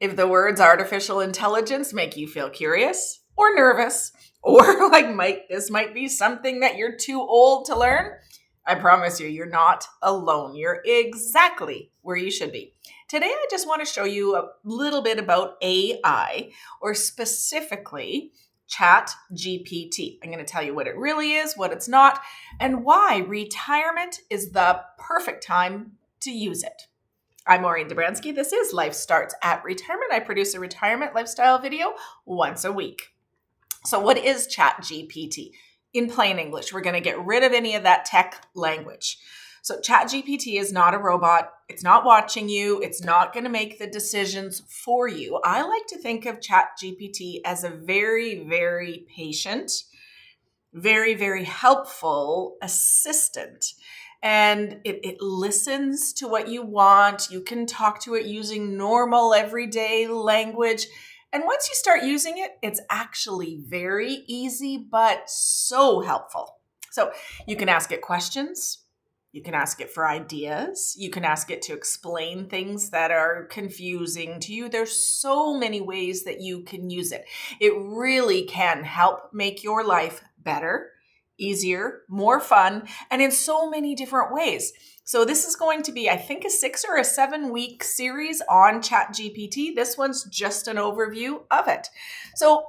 If the words artificial intelligence make you feel curious or nervous, or this might be something that you're too old to learn, I promise you, you're not alone. You're exactly where you should be. Today, I just want to show you a little bit about AI, or specifically ChatGPT. I'm going to tell you what it really is, what it's not, and why retirement is the perfect time to use it. I'm Maureen Dobransky. This is Life Starts at Retirement. I produce a retirement lifestyle video once a week. So what is ChatGPT? In plain English, we're going to get rid of any of that tech language. So ChatGPT is not a robot. It's not watching you. It's not going to make the decisions for you. I like to think of ChatGPT as a very, very patient, very, very helpful assistant. And it listens to what you want. You can talk to it using normal, everyday language. And once you start using it, it's actually very easy, but so helpful. So you can ask it questions. You can ask it for ideas. You can ask it to explain things that are confusing to you. There's so many ways that you can use it. It really can help make your life better, easier, more fun, and in so many different ways. So this is going to be, I think, a 6 or a 7 week series on ChatGPT. This one's just an overview of it. So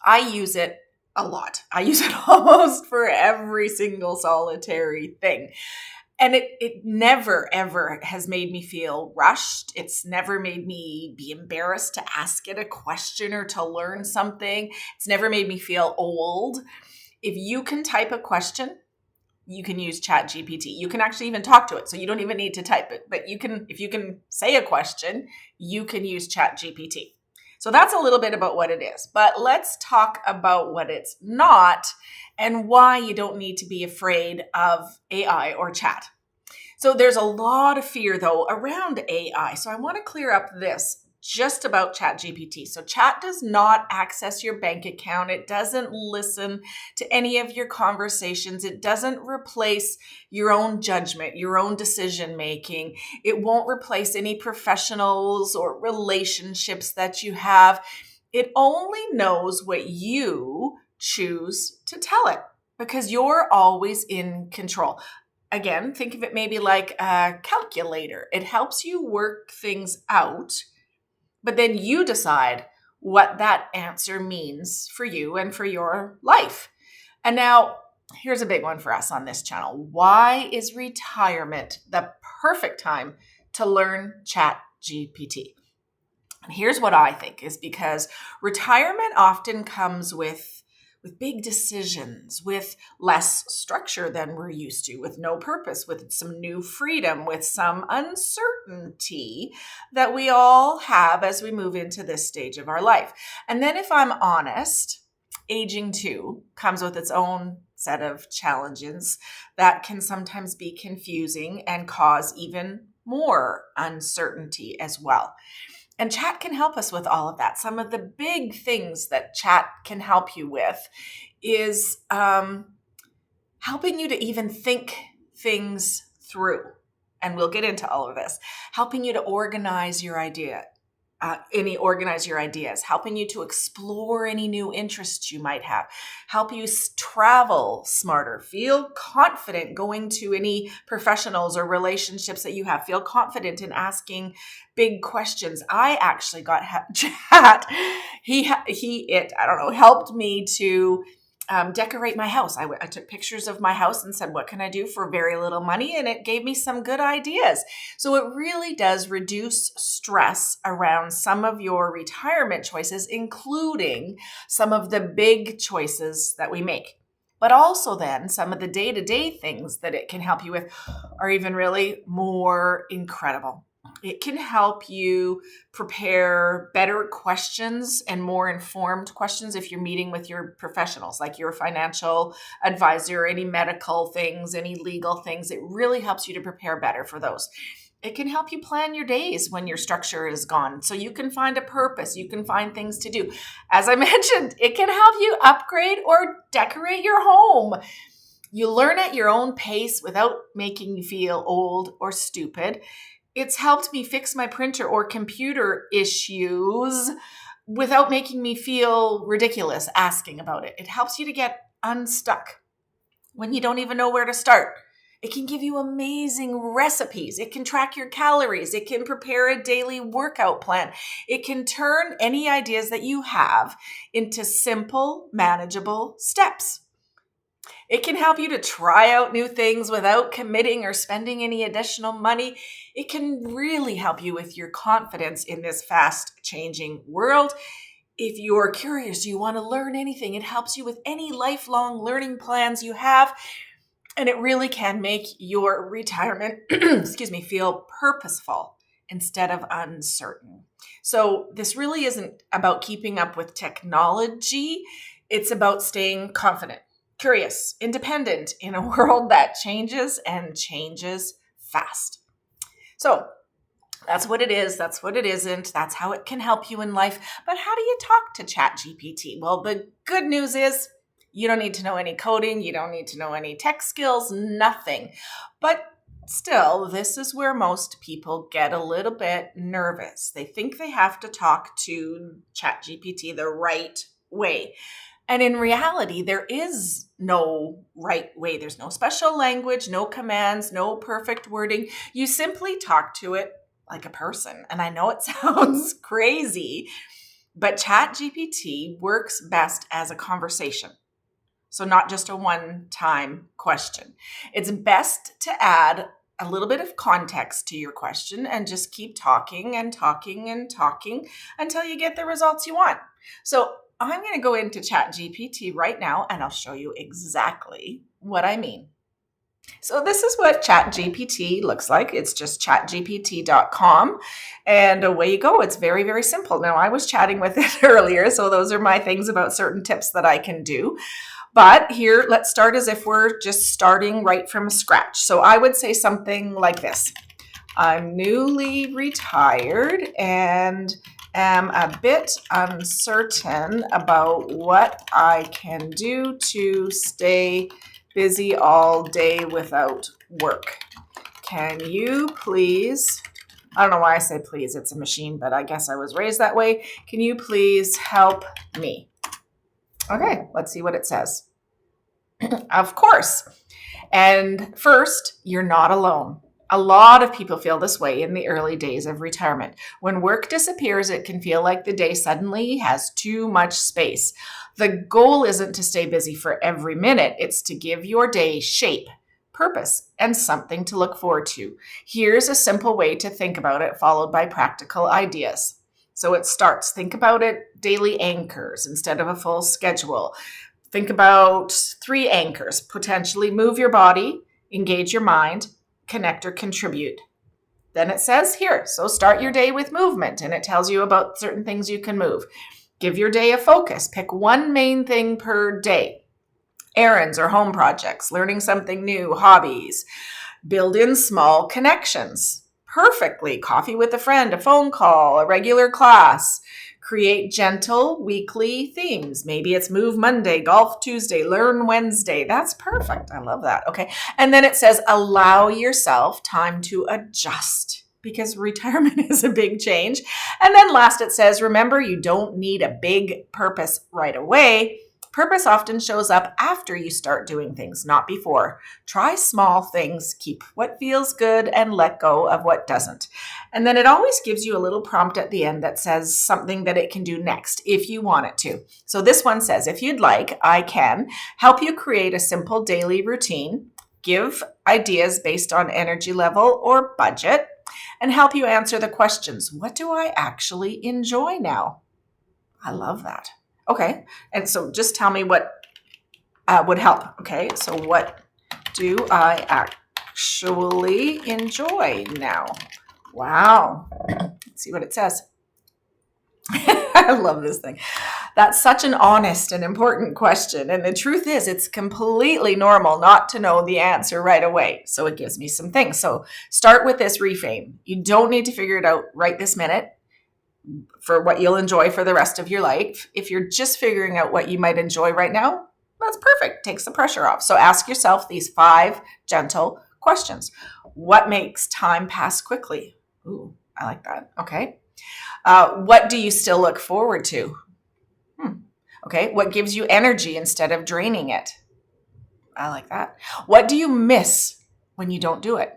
I use it a lot. I use it almost for every single solitary thing. And it never, ever has made me feel rushed. It's never made me be embarrassed to ask it a question or to learn something. It's never made me feel old. If you can type a question, you can use ChatGPT. You can actually even talk to it, so you don't even need to type it. But if you can say a question, you can use ChatGPT. So that's a little bit about what it is. But let's talk about what it's not and why you don't need to be afraid of AI or chat. So there's a lot of fear, though, around AI. So I want to clear up this just about ChatGPT. So Chat does not access your bank account. It doesn't listen to any of your conversations. It doesn't replace your own judgment, your own decision making. It won't replace any professionals or relationships that you have. It only knows what you choose to tell it because you're always in control. Again, think of it maybe like a calculator. It helps you work things out, but then you decide what that answer means for you and for your life. And now, here's a big one for us on this channel. Why is retirement the perfect time to learn ChatGPT? And here's what I think is because retirement often comes with big decisions, with less structure than we're used to, with no purpose, with some new freedom, with some uncertainty that we all have as we move into this stage of our life. And then if I'm honest, aging too comes with its own set of challenges that can sometimes be confusing and cause even more uncertainty as well. And chat can help us with all of that. Some of the big things that chat can help you with is helping you to even think things through. And we'll get into all of this. Helping you to organize your ideas, helping you to explore any new interests you might have, help you travel smarter, feel confident going to any professionals or relationships that you have, feel confident in asking big questions. I actually got chat. Helped me to decorate my house. I took pictures of my house and said, what can I do for very little money? And it gave me some good ideas. So it really does reduce stress around some of your retirement choices, including some of the big choices that we make. But also then some of the day-to-day things that it can help you with are even really more incredible. It can help you prepare better questions and more informed questions if you're meeting with your professionals, like your financial advisor, any medical things, any legal things. It really helps you to prepare better for those. It can help you plan your days when your structure is gone, so you can find a purpose, you can find things to do. As I mentioned, it can help you upgrade or decorate your home. You learn at your own pace without making you feel old or stupid. It's helped me fix my printer or computer issues without making me feel ridiculous asking about it. It helps you to get unstuck when you don't even know where to start. It can give you amazing recipes. It can track your calories. It can prepare a daily workout plan. It can turn any ideas that you have into simple, manageable steps. It can help you to try out new things without committing or spending any additional money. It can really help you with your confidence in this fast-changing world. If you're curious, you want to learn anything, it helps you with any lifelong learning plans you have. And it really can make your retirement, feel purposeful instead of uncertain. So this really isn't about keeping up with technology. It's about staying confident, curious, independent in a world that changes and changes fast. So that's what it is. That's what it isn't. That's how it can help you in life. But how do you talk to ChatGPT? Well, the good news is you don't need to know any coding. You don't need to know any tech skills, nothing. But still, this is where most people get a little bit nervous. They think they have to talk to ChatGPT the right way. And in reality, there is no right way. There's no special language, no commands, no perfect wording. You simply talk to it like a person. And I know it sounds crazy, but ChatGPT works best as a conversation. So not just a one-time question. It's best to add a little bit of context to your question and just keep talking and talking and talking until you get the results you want. So I'm going to go into ChatGPT right now and I'll show you exactly what I mean. So this is what ChatGPT looks like. It's just chatgpt.com and away you go. It's very, very simple. Now I was chatting with it earlier, so those are my things about certain tips that I can do. But here, let's start as if we're just starting right from scratch. So I would say something like this. I'm newly retired and am a bit uncertain about what I can do to stay busy all day without work. Can you please, I don't know why I say please, it's a machine, but I guess I was raised that way. Can you please help me? Okay, let's see what it says. Of course. And first, you're not alone. A lot of people feel this way in the early days of retirement. When work disappears, it can feel like the day suddenly has too much space. The goal isn't to stay busy for every minute. It's to give your day shape, purpose, and something to look forward to. Here's a simple way to think about it, followed by practical ideas. So it starts, think about it, daily anchors instead of a full schedule. Think about 3 anchors, potentially move your body, engage your mind, connect or contribute. Then it says here, so start your day with movement, and it tells you about certain things you can move. Give your day a focus. Pick one main thing per day. Errands or home projects, learning something new, hobbies. Build in small connections. Perfectly. Coffee with a friend, a phone call, a regular class. Create gentle weekly themes. Maybe it's Move Monday, Golf Tuesday, Learn Wednesday. That's perfect. I love that. Okay. And then it says, allow yourself time to adjust because retirement is a big change. And then last it says, remember, you don't need a big purpose right away. Purpose often shows up after you start doing things, not before. Try small things, keep what feels good, and let go of what doesn't. And then it always gives you a little prompt at the end that says something that it can do next if you want it to. So this one says, if you'd like, I can help you create a simple daily routine, give ideas based on energy level or budget, and help you answer the questions. What do I actually enjoy now? I love that. Okay, and so just tell me what would help. Okay, so what do I actually enjoy now? Wow. Let's see what it says. I love this thing. That's such an honest and important question. And the truth is, it's completely normal not to know the answer right away. So it gives me some things. So start with this reframe. You don't need to figure it out right this minute for what you'll enjoy for the rest of your life. If you're just figuring out what you might enjoy right now, that's perfect. Takes the pressure off. So ask yourself these 5 gentle questions. What makes time pass quickly? Ooh, I like that. Okay. What do you still look forward to? Okay. What gives you energy instead of draining it? I like that. What do you miss when you don't do it?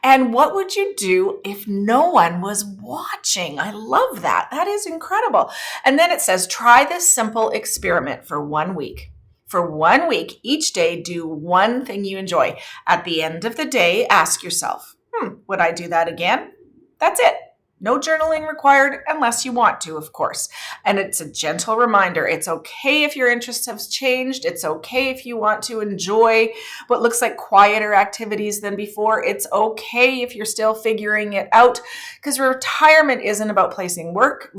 And what would you do if no one was watching? I love that. That is incredible. And then it says, try this simple experiment for 1 week. For 1 week, each day, do one thing you enjoy. At the end of the day, ask yourself, would I do that again? That's it. No journaling required unless you want to, of course. And it's a gentle reminder. It's okay if your interests have changed. It's okay if you want to enjoy what looks like quieter activities than before. It's okay if you're still figuring it out, because retirement isn't about replacing work.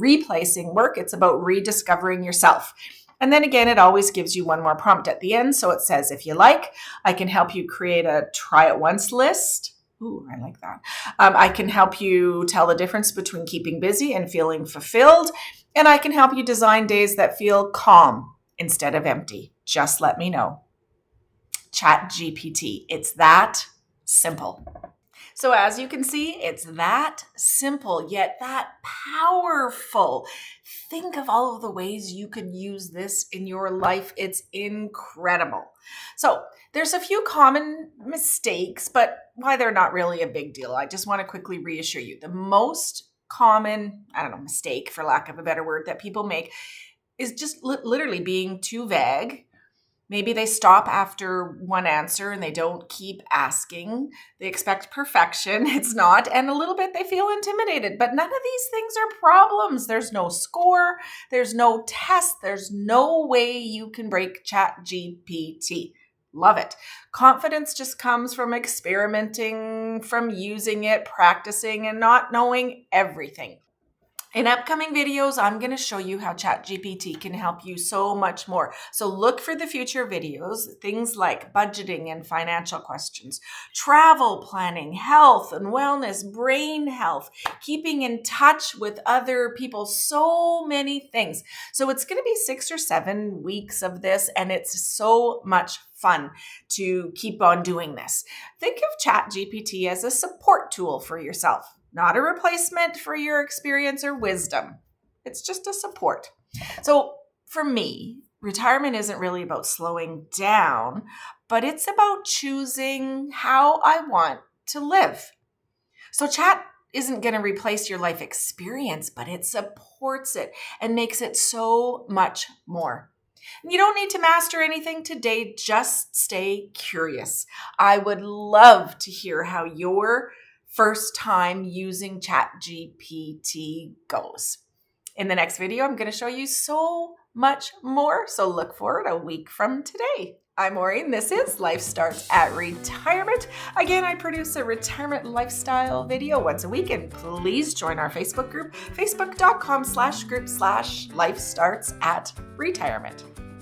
It's about rediscovering yourself. And then again, it always gives you one more prompt at the end. So it says, if you like, I can help you create a try it once list. Ooh, I like that. I can help you tell the difference between keeping busy and feeling fulfilled. And I can help you design days that feel calm instead of empty. Just let me know. ChatGPT. It's that simple. So as you can see, it's that simple, yet that powerful. Think of all of the ways you could use this in your life. It's incredible. So there's a few common mistakes, but why they're not really a big deal. I just want to quickly reassure you. The most common, mistake, for lack of a better word, that people make is just literally being too vague. Maybe they stop after one answer and they don't keep asking. They expect perfection. It's not. And a little bit they feel intimidated. But none of these things are problems. There's no score. There's no test. There's no way you can break ChatGPT. Love it. Confidence just comes from experimenting, from using it, practicing, and not knowing everything. In upcoming videos, I'm going to show you how ChatGPT can help you so much more. So look for the future videos, things like budgeting and financial questions, travel planning, health and wellness, brain health, keeping in touch with other people, so many things. So it's going to be 6 or 7 weeks of this, and it's so much fun to keep on doing this. Think of ChatGPT as a support tool for yourself. Not a replacement for your experience or wisdom. It's just a support. So for me, retirement isn't really about slowing down, but it's about choosing how I want to live. So Chat isn't going to replace your life experience, but it supports it and makes it so much more. You don't need to master anything today. Just stay curious. I would love to hear how your first time using ChatGPT goes. In the next video, I'm going to show you so much more. So look forward a week from today. I'm Maureen. This is Life Starts at Retirement. Again, I produce a retirement lifestyle video once a week, and please join our Facebook group, facebook.com/group/lifestartsaretirement.